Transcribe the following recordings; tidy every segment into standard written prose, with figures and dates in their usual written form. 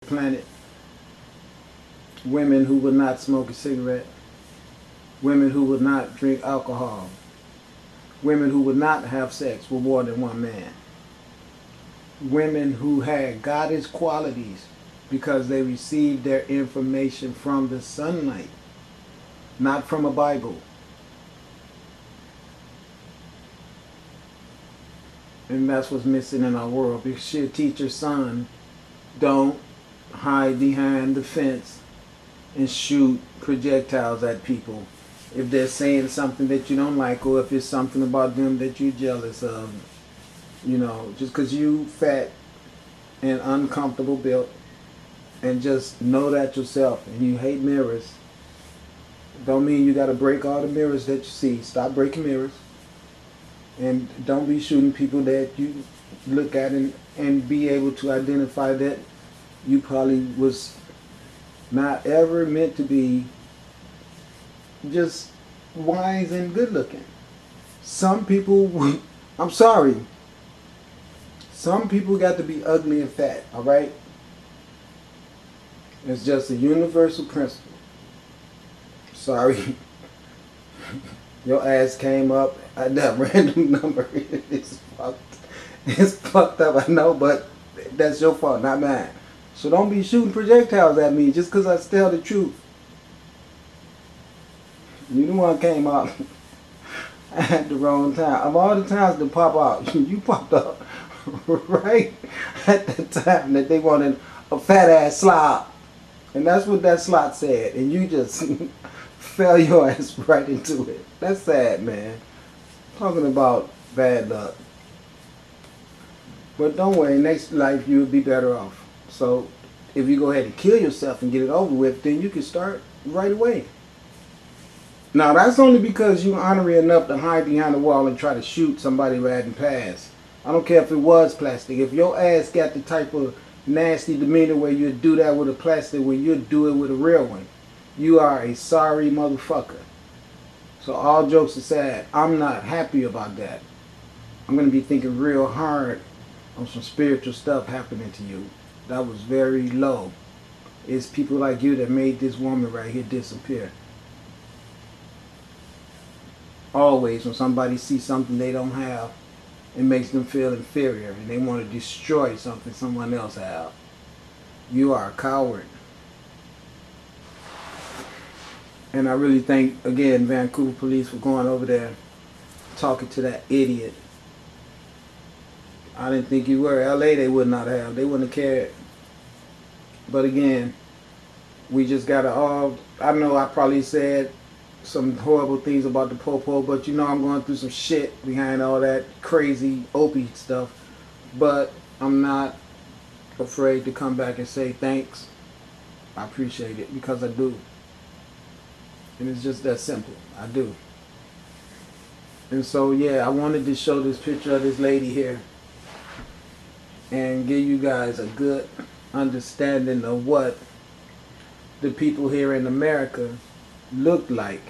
planet, women who would not smoke a cigarette, women who would not drink alcohol, women who would not have sex with more than one man, women who had goddess qualities because they received their information from the sunlight, not from a Bible. And that's what's missing in our world. Because she'll teach her son, don't hide behind the fence and shoot projectiles at people if they're saying something that you don't like, or if it's something about them that you're jealous of. You know, just because you fat and uncomfortable built, and just know that yourself, and you hate mirrors, don't mean you got to break all the mirrors that you see. Stop breaking mirrors. And don't be shooting people that you look at and be able to identify that you probably was not ever meant to be just wise and good looking. Some people, I'm sorry, some people got to be ugly and fat, alright? It's just a universal principle. Sorry. Your ass came up at that random number. It's fucked. It's fucked up, I know, but that's your fault, not mine. So don't be shooting projectiles at me just because I tell the truth. You the one came out at the wrong time. Of all the times to pop out, you popped up right at the time that they wanted a fat ass slot. And that's what that slot said. And you just fell your ass right into it. That's sad, man. Talking about bad luck. But don't worry, next life you'll be better off. So if you go ahead and kill yourself and get it over with, then you can start right away. Now that's only because you're honorary enough to hide behind the wall and try to shoot somebody riding past. I don't care if it was plastic. If your ass got the type of nasty demeanor where you'd do that with a plastic, when you'd do it with a real one, you are a sorry motherfucker. So all jokes aside, I'm not happy about that. I'm going to be thinking real hard on some spiritual stuff happening to you. That was very low. It's people like you that made this woman right here disappear. Always when somebody sees something they don't have, it makes them feel inferior and they want to destroy something someone else has. You are a coward. And I really thank, again, Vancouver police for going over there talking to that idiot. I didn't think you were. LA they would not have. They wouldn't have cared. But again, we just gotta all, I know I probably said some horrible things about the popo, but you know I'm going through some shit behind all that crazy Opie stuff. But I'm not afraid to come back and say thanks. I appreciate it, because I do. And it's just that simple. I do. And so yeah, I wanted to show this picture of this lady here and give you guys a good understanding of what the people here in America looked like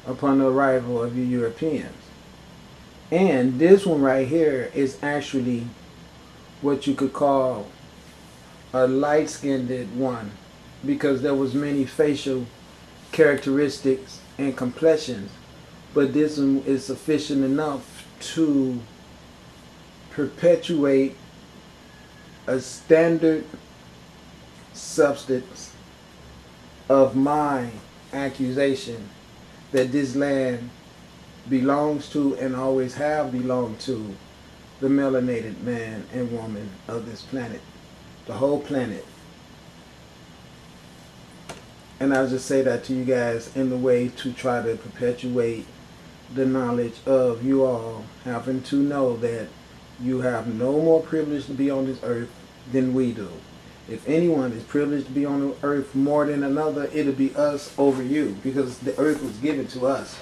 upon the arrival of you Europeans. And this one right here is actually what you could call a light-skinned one, because there was many facial characteristics and complexions, but this one is sufficient enough to perpetuate a standard substance of my accusation that this land belongs to and always have belonged to the melanated man and woman of this planet, the whole planet. And I'll just say that to you guys in the way to try to perpetuate the knowledge of you all having to know that you have no more privilege to be on this earth than we do. If anyone is privileged to be on the earth more than another, it'll be us over you, because the earth was given to us.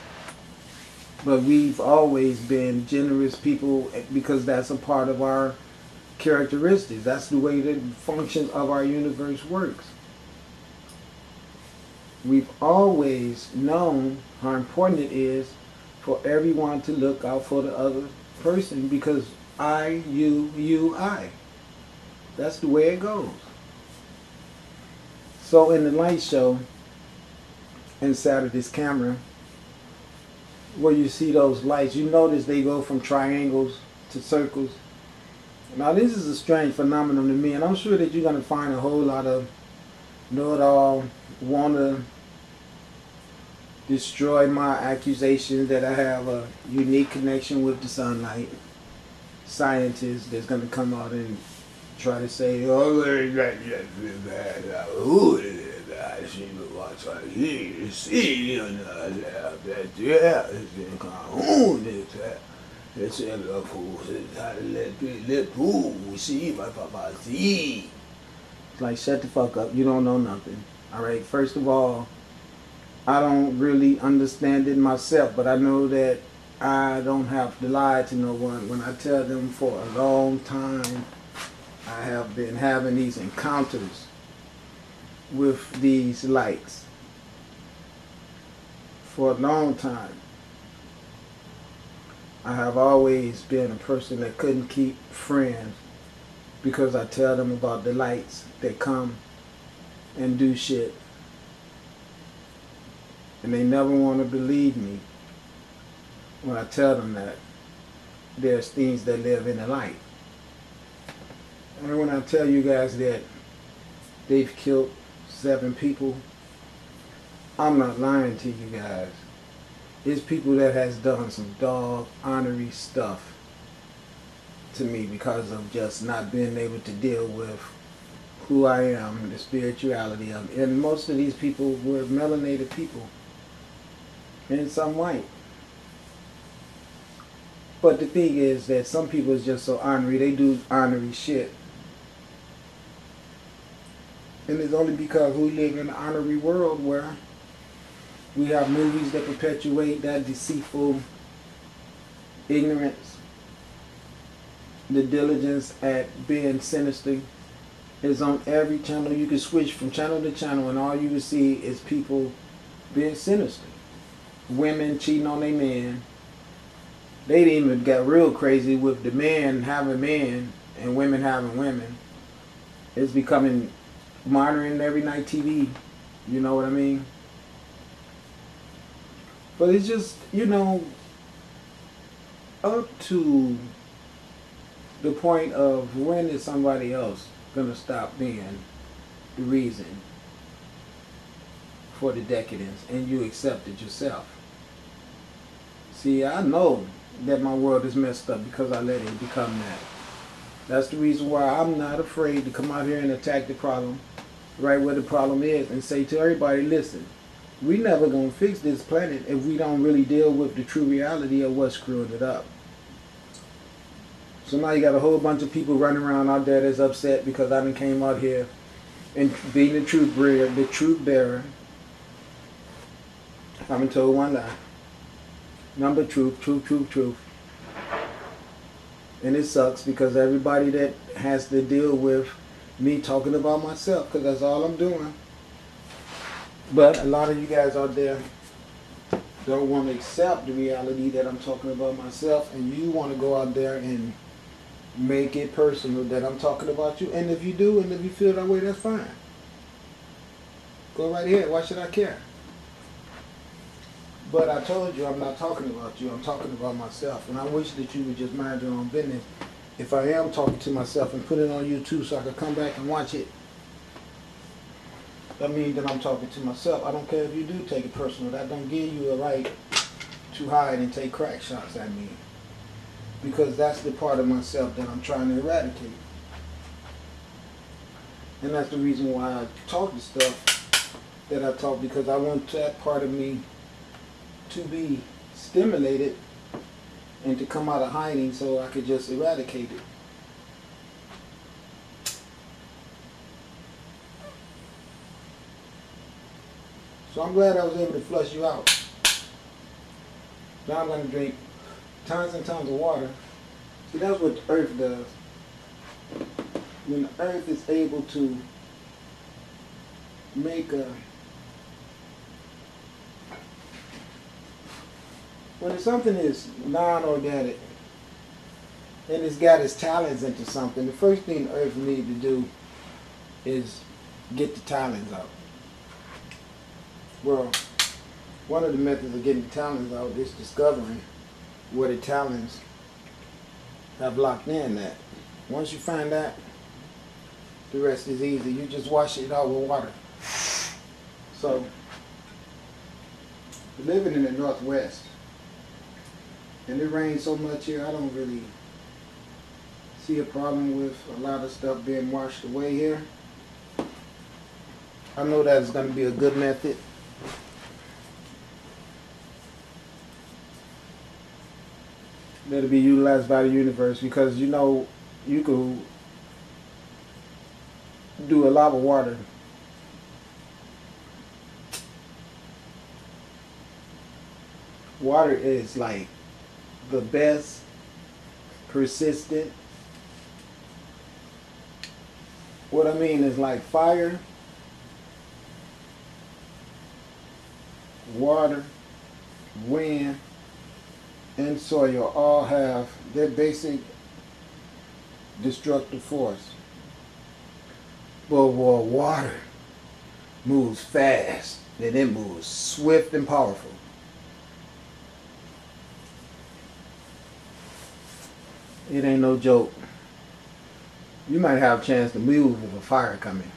But we've always been generous people because that's a part of our characteristics. That's the way the function of our universe works. We've always known how important it is for everyone to look out for the other person, because I, you, I. That's the way it goes. So in the light show inside of this camera, where you see those lights, you notice they go from triangles to circles. Now this is a strange phenomenon to me, and I'm sure that you're going to find a whole lot of know-it-all, want to destroy my accusations that I have a unique connection with the sunlight scientists that's going to come out and try to say, oh, it's like, shut the fuck up, you don't know nothing. Alright, first of all, I don't really understand it myself, but I know that I don't have to lie to no one when I tell them for a long time I have been having these encounters with these lights for a long time. I have always been a person that couldn't keep friends because I tell them about the lights that come and do shit. And they never want to believe me when I tell them that there's things that live in the light. And when I tell you guys that they've killed 7 people, I'm not lying to you guys. It's people that has done some dog honorary stuff to me because of just not being able to deal with who I am, the spirituality of it. And most of these people were melanated people and some white. But the thing is that some people is just so honorary, they do honorary shit. And it's only because we live in an honorary world where we have movies that perpetuate that deceitful ignorance. The diligence at being sinister is on every channel. You can switch from channel to channel and all you will see is people being sinister. Women cheating on their man. They even got real crazy with the men having men and women having women. It's becoming modern every night TV. You know what I mean? But it's just, you know, up to the point of when is somebody else going to stop being the reason for the decadence and you accept it yourself. See, I know that my world is messed up because I let it become that. That's the reason why I'm not afraid to come out here and attack the problem right where the problem is and say to everybody, listen, we never gonna fix this planet if we don't really deal with the true reality of what's screwing it up. So now you got a whole bunch of people running around out there that's upset because I done came out here and being the truth bearer. I've been told one lie. Number truth. And it sucks because everybody that has to deal with me talking about myself, because that's all I'm doing. But a lot of you guys out there don't want to accept the reality that I'm talking about myself, and you want to go out there and make it personal that I'm talking about you. And if you do, and if you feel that way, that's fine. Go right ahead. Why should I care? But I told you I'm not talking about you. I'm talking about myself. And I wish that you would just mind your own business. If I am talking to myself and put it on YouTube so I could come back and watch it, that means that I'm talking to myself. I don't care if you do take it personal. That don't give you a right to hide and take crack shots at me. Because that's the part of myself that I'm trying to eradicate. And that's the reason why I talk the stuff that I talk, because I want that part of me to be stimulated and to come out of hiding so I could just eradicate it. So I'm glad I was able to flush you out. Now I'm going to drink tons and tons of water. See, that's what the earth does. When the earth is able to make when something is non-organic and it's got its talents into something, the first thing the earth needs to do is get the talons out. Well, one of the methods of getting the talons out is discovering where the talons have locked in at. Once you find that, the rest is easy. You just wash it out with water. So, living in the Northwest, and it rains so much here, I don't really see a problem with a lot of stuff being washed away here. I know that is going to be a good method. That'll be utilized by the universe, because you know you could do a lot of water. Water is like the best persistent. What I mean is, like, fire, water, wind, and soil all have their basic destructive force. But water moves fast, and it moves swift and powerful. It ain't no joke. You might have a chance to move with a fire coming.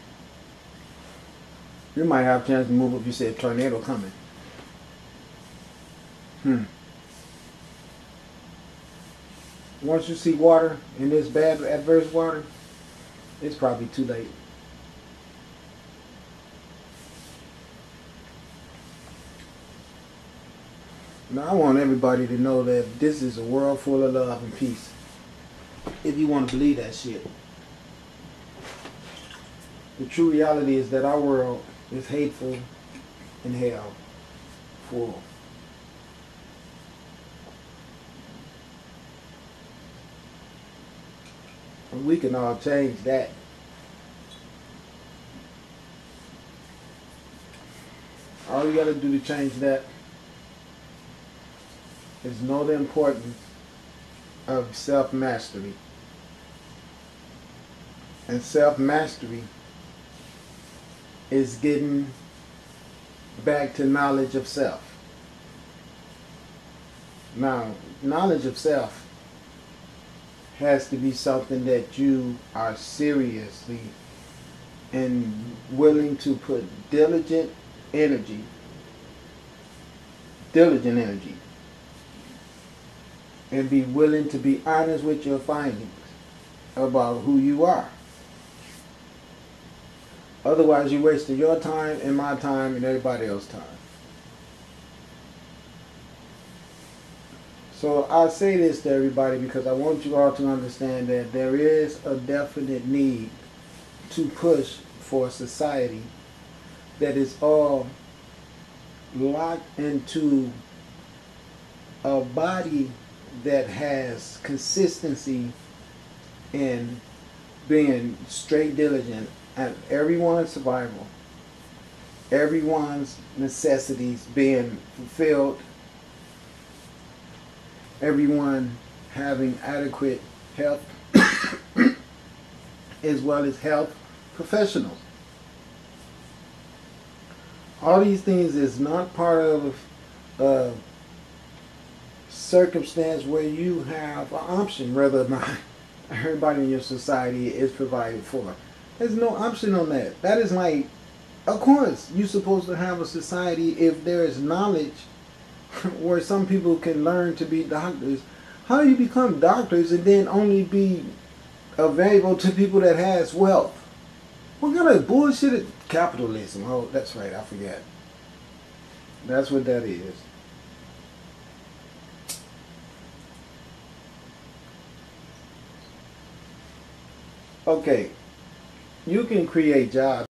You might have a chance to move if you see a tornado coming. Once you see water in this bad adverse water, it's probably too late. Now, I want everybody to know that this is a world full of love and peace. If you want to believe that shit. The true reality is that our world is hateful and hell full. And we can all change that. All you gotta do to change that is know the importance of self-mastery. And self-mastery is getting back to knowledge of self. Now, knowledge of self has to be something that you are seriously and willing to put diligent energy and be willing to be honest with your findings about who you are. Otherwise, you're wasting your time and my time and everybody else's time. So I say this to everybody because I want you all to understand that there is a definite need to push for a society that is all locked into a body that has consistency in being straight diligent at everyone's survival, everyone's necessities being fulfilled, everyone having adequate health as well as health professionals. All these things is not part of a circumstance where you have an option whether or not everybody in your society is provided for. There's no option on that. That is like, of course, you're supposed to have a society if there is knowledge where some people can learn to be doctors. How do you become doctors and then only be available to people that has wealth? What kind of bullshit is capitalism? Oh, that's right, I forget. That's what that is. Okay, you can create jobs.